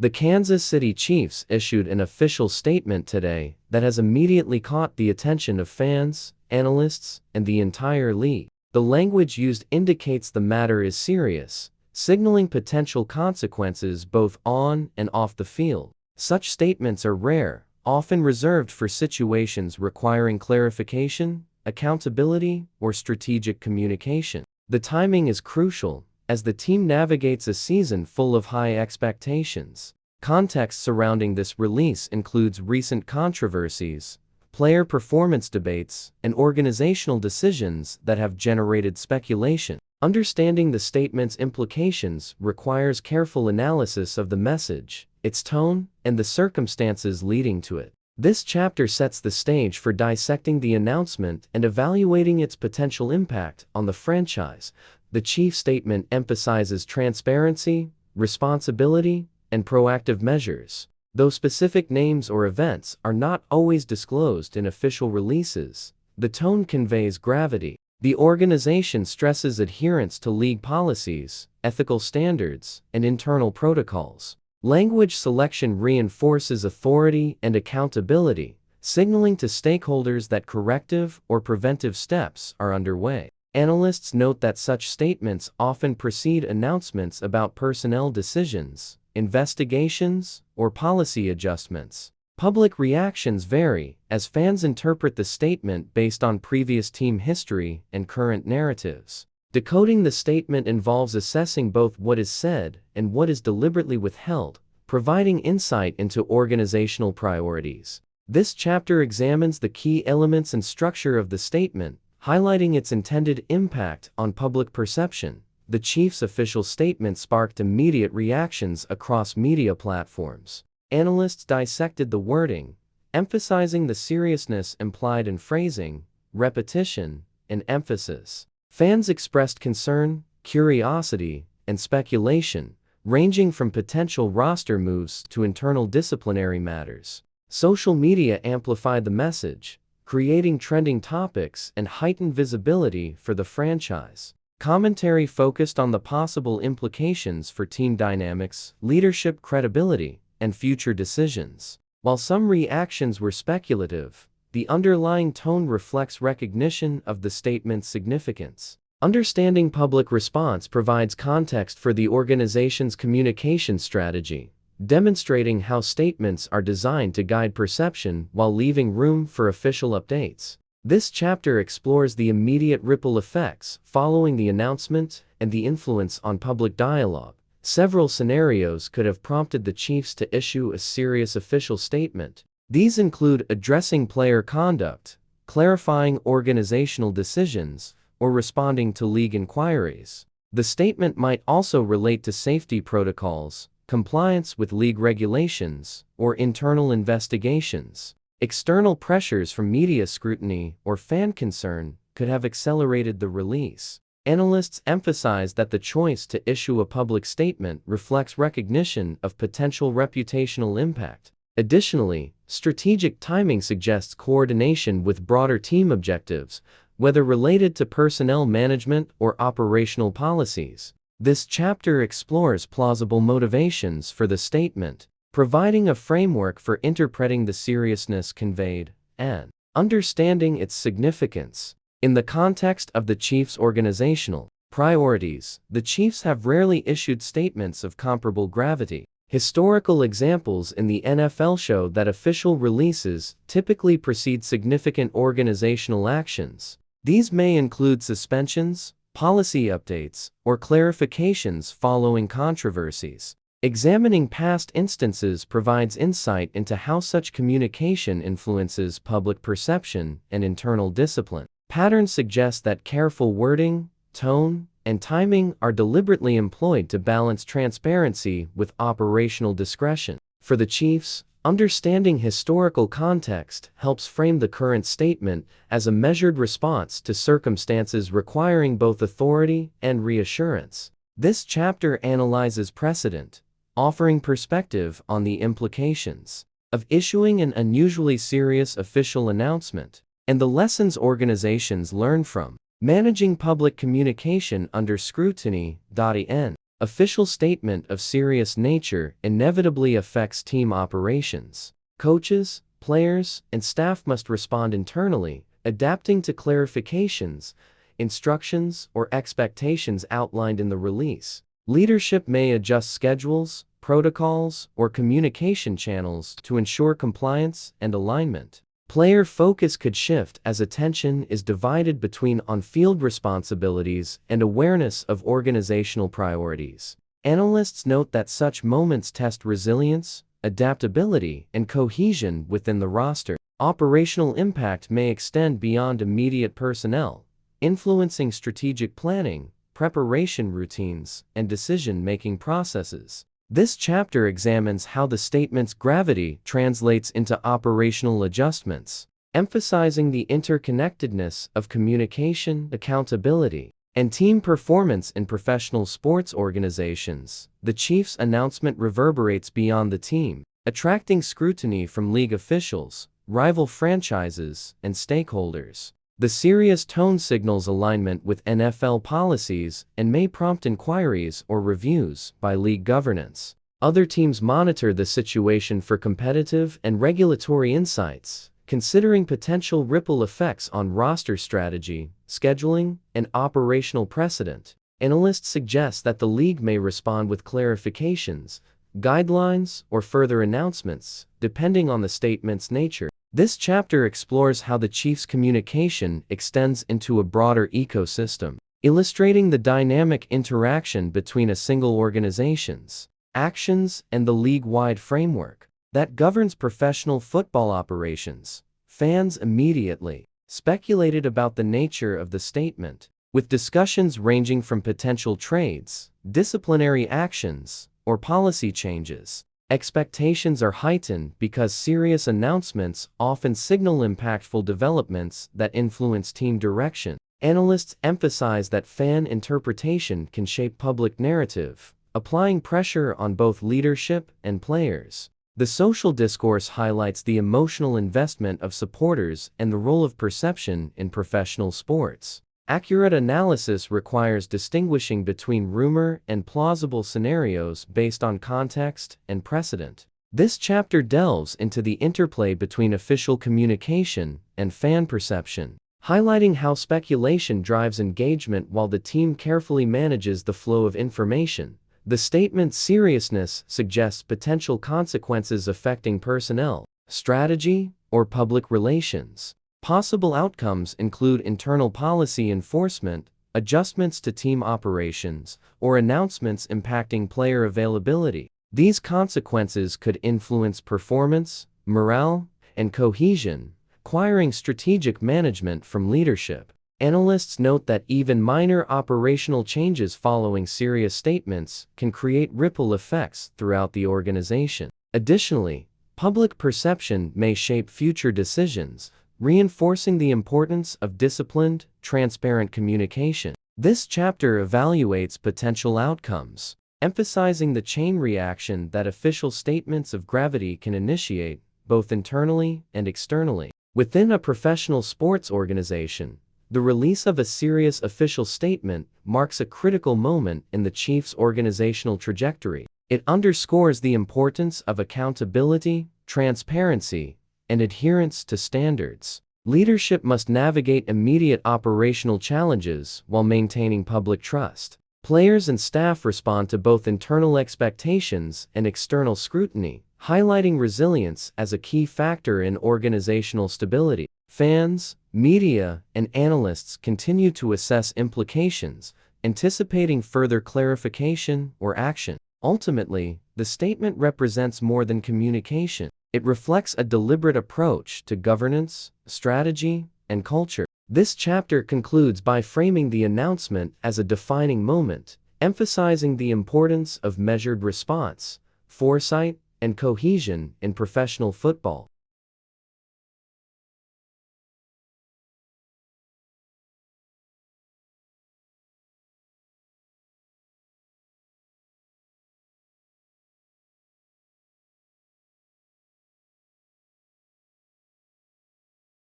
The Kansas City Chiefs issued an official statement today that has immediately caught the attention of fans, analysts, and the entire league. The language used indicates the matter is serious, signaling potential consequences both on and off the field. Such statements are rare, often reserved for situations requiring clarification, accountability, or strategic communication. The timing is crucial, as the team navigates a season full of high expectations. Context surrounding this release includes recent controversies, player performance debates, and organizational decisions that have generated speculation. Understanding the statement's implications requires careful analysis of the message, its tone, and the circumstances leading to it. This chapter sets the stage for dissecting the announcement and evaluating its potential impact on the franchise. The Chiefs statement emphasizes transparency, responsibility, and proactive measures. Though specific names or events are not always disclosed in official releases, the tone conveys gravity. The organization stresses adherence to league policies, ethical standards, and internal protocols. Language selection reinforces authority and accountability, signaling to stakeholders that corrective or preventive steps are underway. Analysts note that such statements often precede announcements about personnel decisions, investigations, or policy adjustments. Public reactions vary, as fans interpret the statement based on previous team history and current narratives. Decoding the statement involves assessing both what is said and what is deliberately withheld, providing insight into organizational priorities. This chapter examines the key elements and structure of the statement, highlighting its intended impact on public perception. The Chiefs' official statement sparked immediate reactions across media platforms. Analysts dissected the wording, emphasizing the seriousness implied in phrasing, repetition, and emphasis. Fans expressed concern, curiosity, and speculation, ranging from potential roster moves to internal disciplinary matters. Social media amplified the message, creating trending topics and heightened visibility for the franchise. Commentary focused on the possible implications for team dynamics, leadership credibility, and future decisions. While some reactions were speculative, the underlying tone reflects recognition of the statement's significance. Understanding public response provides context for the organization's communication strategy, demonstrating how statements are designed to guide perception while leaving room for official updates. This chapter explores the immediate ripple effects following the announcement and the influence on public dialogue. Several scenarios could have prompted the Chiefs to issue a serious official statement. These include addressing player conduct, clarifying organizational decisions, or responding to league inquiries. The statement might also relate to safety protocols, compliance with league regulations, or internal investigations. External pressures from media scrutiny or fan concern could have accelerated the release. Analysts emphasize that the choice to issue a public statement reflects recognition of potential reputational impact. Additionally, strategic timing suggests coordination with broader team objectives, whether related to personnel management or operational policies. This chapter explores plausible motivations for the statement, providing a framework for interpreting the seriousness conveyed and understanding its significance. In the context of the Chiefs' organizational priorities, the Chiefs have rarely issued statements of comparable gravity. Historical examples in the NFL show that official releases typically precede significant organizational actions. These may include suspensions, policy updates, or clarifications following controversies. Examining past instances provides insight into how such communication influences public perception and internal discipline. Patterns suggest that careful wording, tone, and timing are deliberately employed to balance transparency with operational discretion. For the Chiefs, understanding historical context helps frame the current statement as a measured response to circumstances requiring both authority and reassurance. This chapter analyzes precedent, offering perspective on the implications of issuing an unusually serious official announcement, and the lessons organizations learn from managing public communication under scrutiny. official statement of serious nature inevitably affects team operations. Coaches, players, and staff must respond internally, adapting to clarifications, instructions, or expectations outlined in the release. Leadership may adjust schedules, protocols, or communication channels to ensure compliance and alignment. Player focus could shift as attention is divided between on-field responsibilities and awareness of organizational priorities. Analysts note that such moments test resilience, adaptability, and cohesion within the roster. Operational impact may extend beyond immediate personnel, influencing strategic planning, preparation routines, and decision-making processes. This chapter examines how the statement's gravity translates into operational adjustments, emphasizing the interconnectedness of communication, accountability, and team performance in professional sports organizations. The Chiefs' announcement reverberates beyond the team, attracting scrutiny from league officials, rival franchises, and stakeholders. The serious tone signals alignment with NFL policies and may prompt inquiries or reviews by league governance. Other teams monitor the situation for competitive and regulatory insights, considering potential ripple effects on roster strategy, scheduling, and operational precedent. Analysts suggest that the league may respond with clarifications, guidelines, or further announcements, depending on the statement's nature. This chapter explores how the Chiefs' communication extends into a broader ecosystem, illustrating the dynamic interaction between a single organization's actions and the league-wide framework that governs professional football operations. Fans immediately speculated about the nature of the statement, with discussions ranging from potential trades, disciplinary actions, or policy changes. Expectations are heightened because serious announcements often signal impactful developments that influence team direction. Analysts emphasize that fan interpretation can shape public narrative, applying pressure on both leadership and players. The social discourse highlights the emotional investment of supporters and the role of perception in professional sports. Accurate analysis requires distinguishing between rumor and plausible scenarios based on context and precedent. This chapter delves into the interplay between official communication and fan perception, highlighting how speculation drives engagement while the team carefully manages the flow of information. The statement's seriousness suggests potential consequences affecting personnel, strategy, or public relations. Possible outcomes include internal policy enforcement, adjustments to team operations, or announcements impacting player availability. These consequences could influence performance, morale, and cohesion, requiring strategic management from leadership. Analysts note that even minor operational changes following serious statements can create ripple effects throughout the organization. Additionally, public perception may shape future decisions, reinforcing the importance of disciplined, transparent communication. This chapter evaluates potential outcomes, emphasizing the chain reaction that official statements of gravity can initiate, both internally and externally. Within a professional sports organization, the release of a serious official statement marks a critical moment in the Chiefs' organizational trajectory. It underscores the importance of accountability, transparency, and adherence to standards. Leadership must navigate immediate operational challenges while maintaining public trust. Players and staff respond to both internal expectations and external scrutiny, highlighting resilience as a key factor in organizational stability. Fans, media, and analysts continue to assess implications, anticipating further clarification or action. Ultimately, the statement represents more than communication. It reflects a deliberate approach to governance, strategy, and culture. This chapter concludes by framing the announcement as a defining moment, emphasizing the importance of measured response, foresight, and cohesion in professional football.